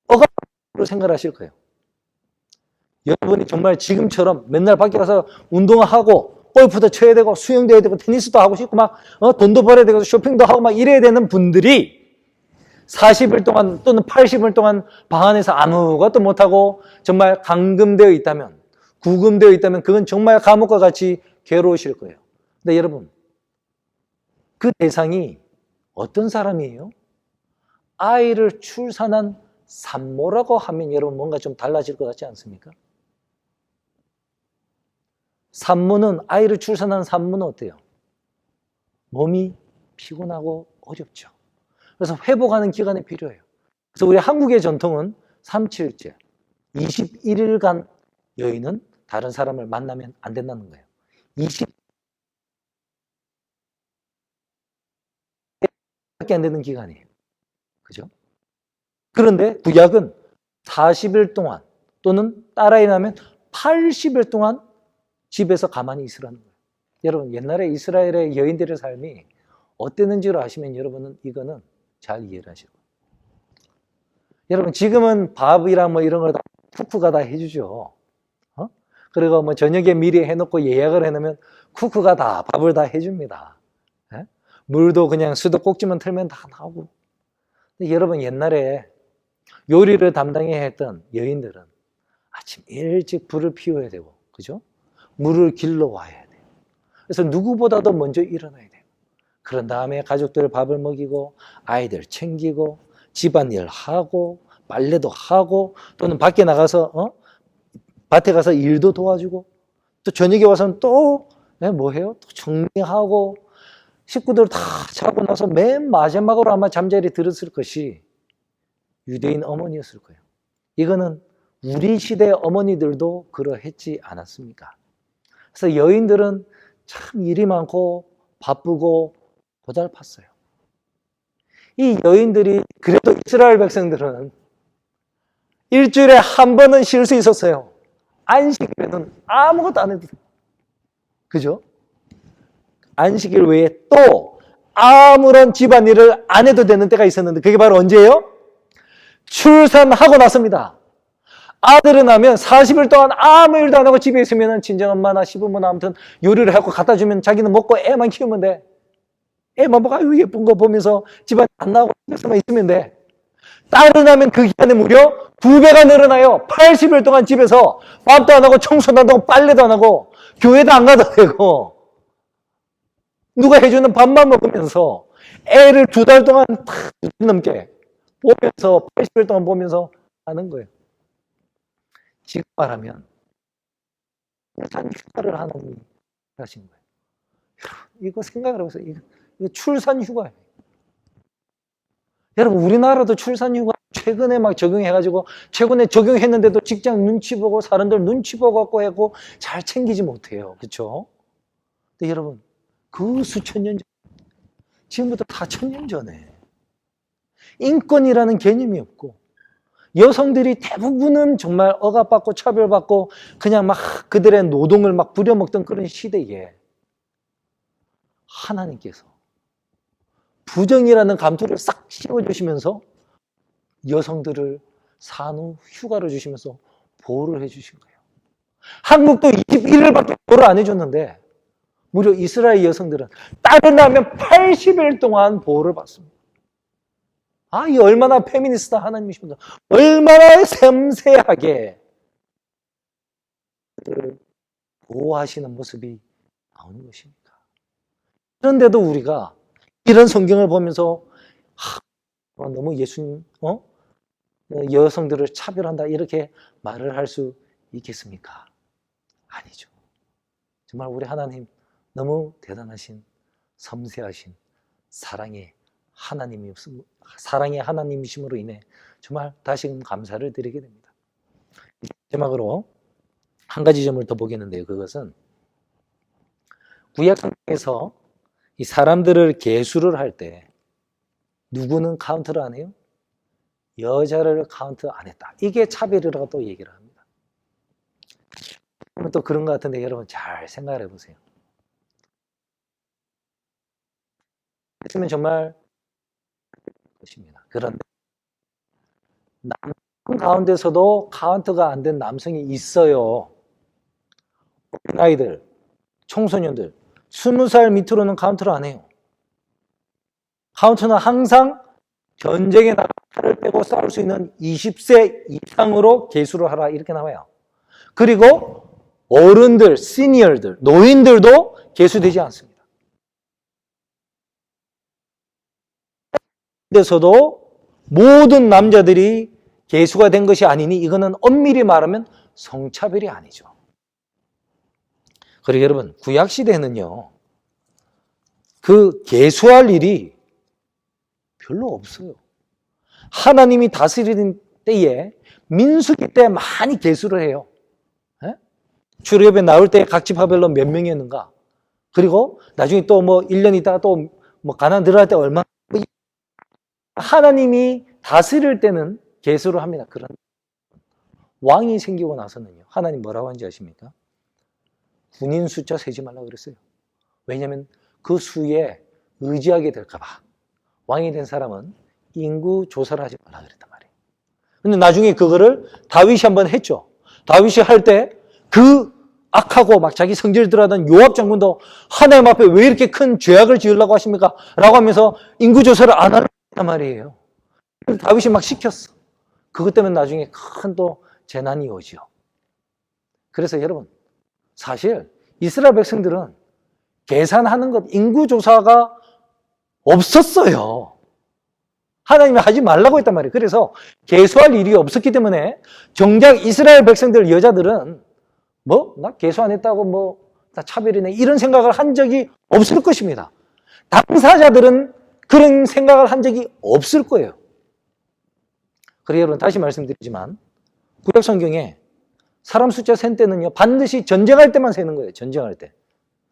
Speaker 1: 억압으로 생각하실 거예요. 여러분이 정말 지금처럼 맨날 밖에 가서 운동하고 골프도 쳐야 되고 수영도 해야 되고 테니스도 하고 싶고 막 돈도 벌어야 되고 쇼핑도 하고 막 이래야 되는 분들이 40일 동안 또는 80일 동안 방 안에서 아무것도 못하고 정말 감금되어 있다면, 구금되어 있다면 그건 정말 감옥과 같이 괴로우실 거예요. 근데 여러분, 그 대상이 어떤 사람이에요? 아이를 출산한 산모라고 하면 여러분 뭔가 좀 달라질 것 같지 않습니까? 산모는, 아이를 출산한 산모는 어때요? 몸이 피곤하고 어렵죠. 그래서 회복하는 기간이 필요해요. 그래서 우리 한국의 전통은 3-7째, 21일간 여인은 다른 사람을 만나면 안 된다는 거예요. 20밖에 안 되는 기간이에요. 그죠? 그런데 구약은 40일 동안 또는 딸아이 낳으면 80일 동안 집에서 가만히 있으라는 거예요. 여러분, 옛날에 이스라엘의 여인들의 삶이 어땠는지를 아시면 여러분은 이거는 잘 이해를 하시고. 여러분, 지금은 밥이랑 뭐 이런 걸 다 쿠크가 다 해주죠. 그리고 뭐 저녁에 미리 해놓고 예약을 해놓으면 쿠크가 다 밥을 다 해줍니다. 물도 그냥 수도꼭지만 틀면 다 나오고. 근데 여러분, 옛날에 요리를 담당해야 했던 여인들은 아침 일찍 불을 피워야 되고, 그죠? 물을 길러 와야 돼요. 그래서 누구보다도 먼저 일어나야 돼요. 그런 다음에 가족들 밥을 먹이고, 아이들 챙기고, 집안일 하고, 빨래도 하고, 또는 밖에 나가서, 밭에 가서 일도 도와주고, 또 저녁에 와서는 또, 뭐 해요? 또 정리하고, 식구들 다 자고 나서 맨 마지막으로 아마 잠자리에 들었을 것이 유대인 어머니였을 거예요. 이거는 우리 시대 어머니들도 그러했지 않았습니까? 그래서 여인들은 참 일이 많고 바쁘고 고달팠어요. 이 여인들이, 그래도 이스라엘 백성들은 일주일에 한 번은 쉴 수 있었어요. 안식일에는 아무것도 안 해도 돼요. 그죠? 안식일 외에 또 아무런 집안일을 안 해도 되는 때가 있었는데 그게 바로 언제예요? 출산하고 나섭니다. 아들을 낳으면 40일 동안 아무 일도 안 하고 집에 있으면 친정엄마나 시부모나 아무튼 요리를 하고 갖다 주면 자기는 먹고 애만 키우면 돼. 애만 보고 아유 예쁜 거 보면서 집안 안 나오고 집에서만 있으면 돼. 딸을 낳으면 그 기간에 무려 2배가 늘어나요. 80일 동안 집에서 밥도 안 하고 청소도 안 하고 빨래도 안 하고 교회도 안 가도 되고 누가 해주는 밥만 먹으면서 애를 2달 동안 탁 넘게 보면서 80일 동안 보면서 하는 거예요. 지금 말하면 출산 휴가를 하는 하신 거예요. 이거 생각을 해보세요. 이거 출산 휴가예요. 여러분, 우리나라도 출산 휴가 최근에 막 적용해가지고 최근에 적용했는데도 직장 눈치 보고 사람들 눈치 보고 갖고 하고 잘 챙기지 못해요. 그렇죠? 근데 여러분, 그 수천 년 전, 지금부터 4,000년 전에 인권이라는 개념이 없고 여성들이 대부분은 정말 억압받고 차별받고 그냥 막 그들의 노동을 막 부려먹던 그런 시대에 하나님께서 부정이라는 감투를 싹 씌워주시면서 여성들을 산후 휴가를 주시면서 보호를 해주신 거예요. 한국도 21일밖에 보호를 안 해줬는데 무려 이스라엘 여성들은 딸을 낳으면 80일 동안 보호를 받습니다. 이 얼마나 페미니스트 하나님이십니까? 얼마나 섬세하게 보호하시는 모습이 나오는 것입니까? 그런데도 우리가 이런 성경을 보면서 너무 예수님, 여성들을 차별한다 이렇게 말을 할 수 있겠습니까? 아니죠. 정말 우리 하나님 너무 대단하신, 섬세하신 사랑의 하나님이심으로 인해 정말 다시금 감사를 드리게 됩니다. 마지막으로 한 가지 점을 더 보겠는데요. 그것은 구약 성경에서 이 사람들을 계수를 할 때 누구는 카운트를 안 해요? 여자를 카운트 안 했다. 이게 차별이라고 또 얘기를 합니다. 그러면 또 그런 것 같은데 여러분 잘 생각을 해보세요. 했으면 정말 것입니다. 그런데 남성 가운데서도 카운트가 안 된 남성이 있어요. 아이들, 청소년들 20살 밑으로는 카운트를 안 해요. 카운트는 항상 전쟁에 나가 칼을 빼고 싸울 수 있는 20세 이상으로 계수를 하라 이렇게 나와요. 그리고 어른들, 시니어들, 노인들도 계수되지 않습니다. 그래서도 모든 남자들이 계수가 된 것이 아니니 이거는 엄밀히 말하면 성차별이 아니죠. 그리고 여러분 구약시대에는요 그 계수할 일이 별로 없어요. 하나님이 다스리는 때에 민수기 때 많이 계수를 해요. 출애굽에 나올 때 각 지파별로 몇 명이었는가. 그리고 나중에 또 1년 있다가 또 가나안 들어갈 때 얼마. 하나님이 다스릴 때는 계수를 합니다. 그런 왕이 생기고 나서는요. 하나님 뭐라고 하는지 아십니까? 군인 숫자 세지 말라고 그랬어요. 왜냐하면 그 수에 의지하게 될까 봐. 왕이 된 사람은 인구 조사를 하지 말라고 그랬단 말이에요. 근데 나중에 그거를 다윗이 한번 했죠. 다윗이 할 때 그 악하고 막 자기 성질을 들어하던 요압 장군도 하나님 앞에 왜 이렇게 큰 죄악을 지으려고 하십니까? 라고 하면서 인구 조사를 안 하란 말이에요. 다윗이 막 시켰어. 그것 때문에 나중에 큰 또 재난이 오죠. 그래서 여러분 사실 이스라엘 백성들은 계산하는 것, 인구조사가 없었어요. 하나님이 하지 말라고 했단 말이에요. 그래서 계수할 일이 없었기 때문에 정작 이스라엘 백성들 여자들은 나 계수 안 했다고 나 차별이네 이런 생각을 한 적이 없을 것입니다. 당사자들은 그런 생각을 한 적이 없을 거예요. 그래서 여러분 다시 말씀드리지만 구약 성경에 사람 숫자 센 때는요 반드시 전쟁할 때만 세는 거예요. 전쟁할 때.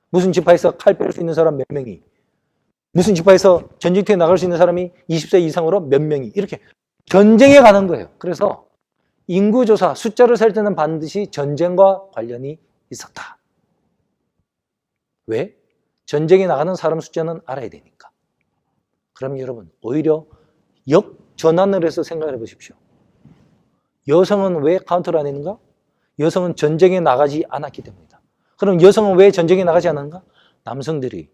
Speaker 1: 무슨 지파에서 칼 뺄 수 있는 사람 몇 명이, 무슨 지파에서 전쟁터에 나갈 수 있는 사람이 20세 이상으로 몇 명이, 이렇게 전쟁에 가는 거예요. 그래서 인구조사 숫자를 셀 때는 반드시 전쟁과 관련이 있었다. 왜? 전쟁에 나가는 사람 숫자는 알아야 되니까. 그럼 여러분 오히려 역전환을 해서 생각을 해보십시오. 여성은 왜 카운트를 안 했는가? 여성은 전쟁에 나가지 않았기 때문이다. 그럼 여성은 왜 전쟁에 나가지 않았는가? 남성들이,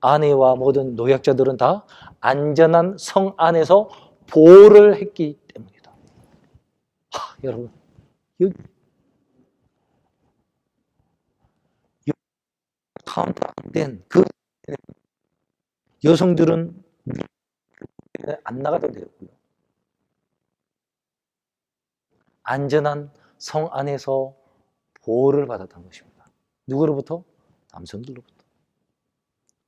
Speaker 1: 아내와 모든 노약자들은 다 안전한 성 안에서 보호를 했기 때문이다. 여러분 여기 카운트 안 된 그 여성들은 안 나가도 되고요. 안전한 성 안에서 보호를 받았던 것입니다. 누구로부터? 남성들로부터.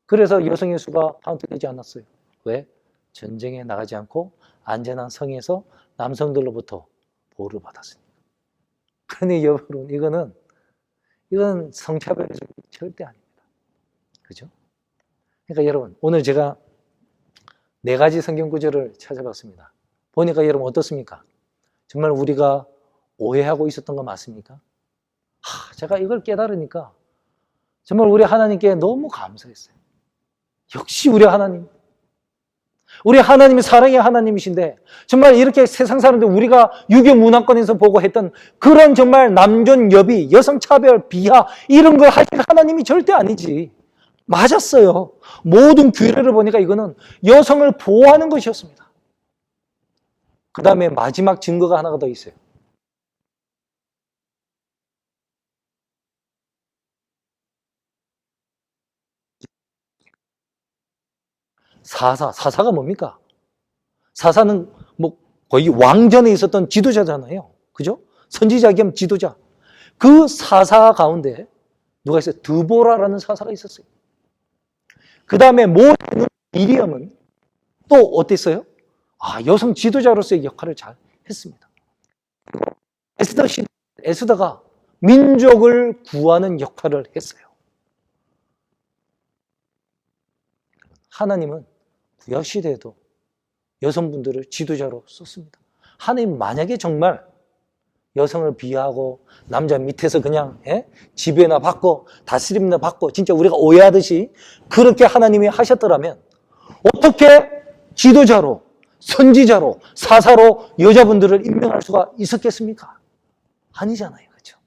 Speaker 1: 그래서 여성의 수가 카운트되지 않았어요. 왜? 전쟁에 나가지 않고 안전한 성에서 남성들로부터 보호를 받았으니까. 그런데 여러분 이건 성차별이 절대 아닙니다. 그죠? 그러니까 여러분 오늘 제가 4가지 성경 구절을 찾아봤습니다. 보니까 여러분 어떻습니까? 정말 우리가 오해하고 있었던 거 맞습니까? 제가 이걸 깨달으니까 정말 우리 하나님께 너무 감사했어요. 역시 우리 하나님이 사랑의 하나님이신데 정말 이렇게 세상 사람들 우리가 유교 문화권에서 보고 했던 그런 정말 남존 여비, 여성 차별, 비하 이런 걸 하실 하나님이 절대 아니지. 맞았어요. 모든 규례를 보니까 이거는 여성을 보호하는 것이었습니다. 그 다음에 마지막 증거가 하나가 더 있어요. 사사가 뭡니까? 사사는 뭐 거의 왕전에 있었던 지도자잖아요. 그죠? 선지자 겸 지도자. 그 사사 가운데 누가 있어요? 드보라라는 사사가 있었어요. 그 다음에 모세는 미리암은 또 어땠어요? 여성 지도자로서의 역할을 잘 했습니다. 에스더가 민족을 구하는 역할을 했어요. 하나님은 구약시대에도 여성분들을 지도자로 썼습니다. 하나님 만약에 정말 여성을 비하하고 남자 밑에서 그냥 지배나 받고 다스림나 받고 진짜 우리가 오해하듯이 그렇게 하나님이 하셨더라면 어떻게 지도자로 선지자로 사사로 여자분들을 임명할 수가 있었겠습니까? 아니잖아요. 그렇죠?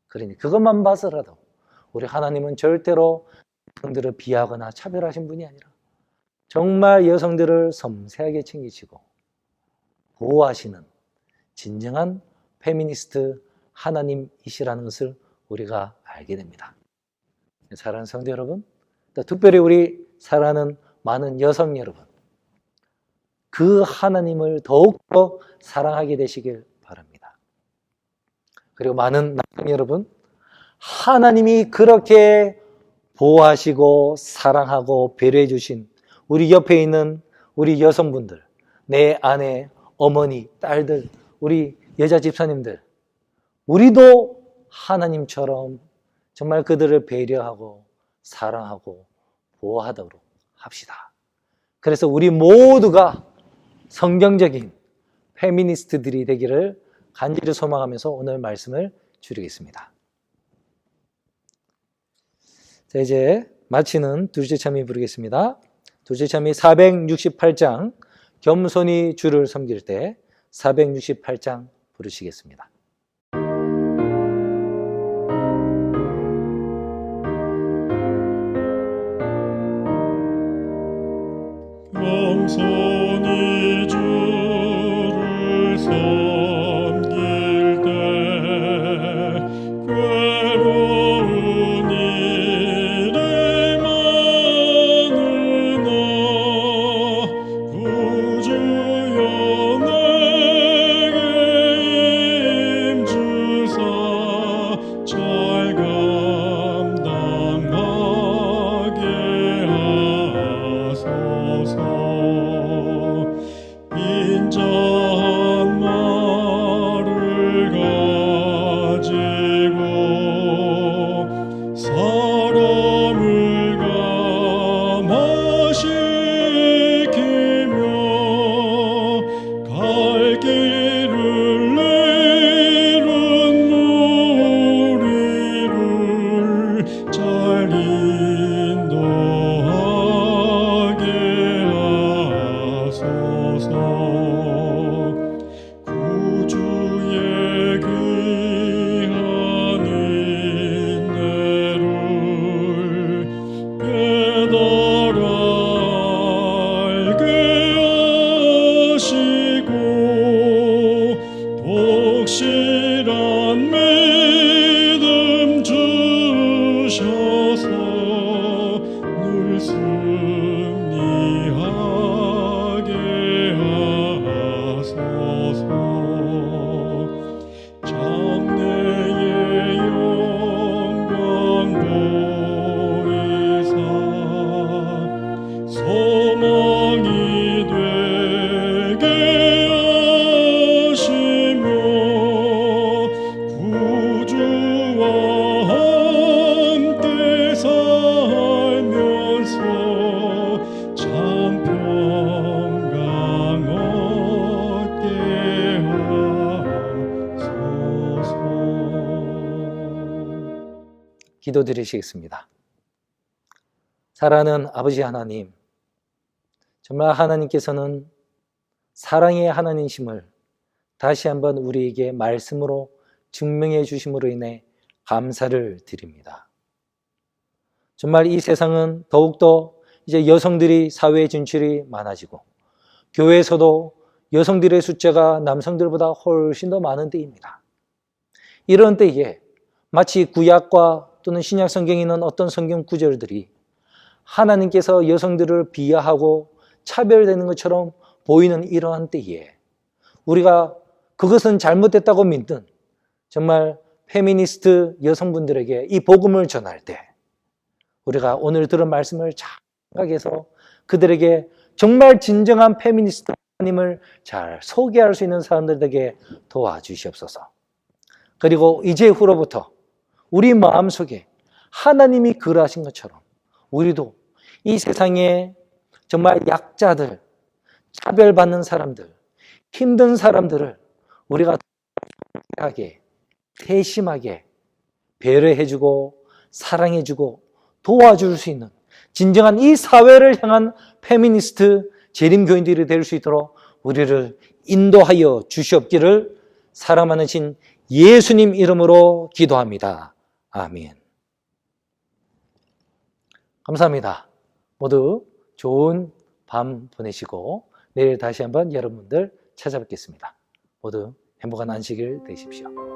Speaker 1: 그러니 그것만 봐서라도 우리 하나님은 절대로 여성들을 비하거나 차별하신 분이 아니라 정말 여성들을 섬세하게 챙기시고 보호하시는 진정한 페미니스트 하나님이시라는 것을 우리가 알게 됩니다. 사랑하는 성도 여러분, 또 특별히 우리 사랑하는 많은 여성 여러분, 그 하나님을 더욱더 사랑하게 되시길 바랍니다. 그리고 많은 남성 여러분, 하나님이 그렇게 보호하시고 사랑하고 배려해 주신 우리 옆에 있는 우리 여성분들, 내 아내, 어머니, 딸들, 우리 여자 집사님들, 우리도 하나님처럼 정말 그들을 배려하고 사랑하고 보호하도록 합시다. 그래서 우리 모두가 성경적인 페미니스트들이 되기를 간절히 소망하면서 오늘 말씀을 줄이겠습니다. 자, 이제 마치는 둘째 참이 부르겠습니다. 둘째 참이 468장 겸손히 주를 섬길 때 468장 부르시겠습니다.
Speaker 2: 겸손히 주를 섬길 때 괴로운 일에 많으나 구주여 내게 임주사 잘 감당하게 하소서. 인자한 말을 가지고 사람을 감화시키며 갈 길을 잃은 무리를 잘 인도하게 하소서. 구주의 귀한 인내를 깨달아 알게 하시고 독실한 믿음 주셔서 늘 승리하게 하소서. 장래의 영광 보이사 소망이 되게 하시며 구주와 함께 살면서 참 평강 얻게 하소서.
Speaker 1: 기도드리시겠습니다. 사랑하는 아버지 하나님, 정말 하나님께서는 사랑의 하나님이심을 다시 한번 우리에게 말씀으로 증명해 주심으로 인해 감사를 드립니다. 정말 이 세상은 더욱더 이제 여성들이 사회 진출이 많아지고 교회에서도 여성들의 숫자가 남성들보다 훨씬 더 많은 때입니다. 이런 때에 마치 구약과 또는 신약 성경에 있는 어떤 성경 구절들이 하나님께서 여성들을 비하하고 차별되는 것처럼 보이는 이러한 때에 우리가 그것은 잘못됐다고 믿든 정말 페미니스트 여성분들에게 이 복음을 전할 때 우리가 오늘 들은 말씀을 잘 생각해서 그들에게 정말 진정한 페미니스트 하나님을 잘 소개할 수 있는 사람들에게 도와주시옵소서. 그리고 이제 후로부터 우리 마음속에 하나님이 그러하신 것처럼 우리도 이 세상에 정말 약자들, 차별받는 사람들, 힘든 사람들을 우리가 하게 세심하게 배려해주고 사랑해주고 도와줄 수 있는 진정한 이 사회를 향한 페미니스트 재림교인들이 될 수 있도록 우리를 인도하여 주시옵기를 사랑 많으신 예수님 이름으로 기도합니다. 아멘. 감사합니다. 모두 좋은 밤 보내시고 내일 다시 한번 여러분들 찾아뵙겠습니다. 모두 행복한 안식일 되십시오.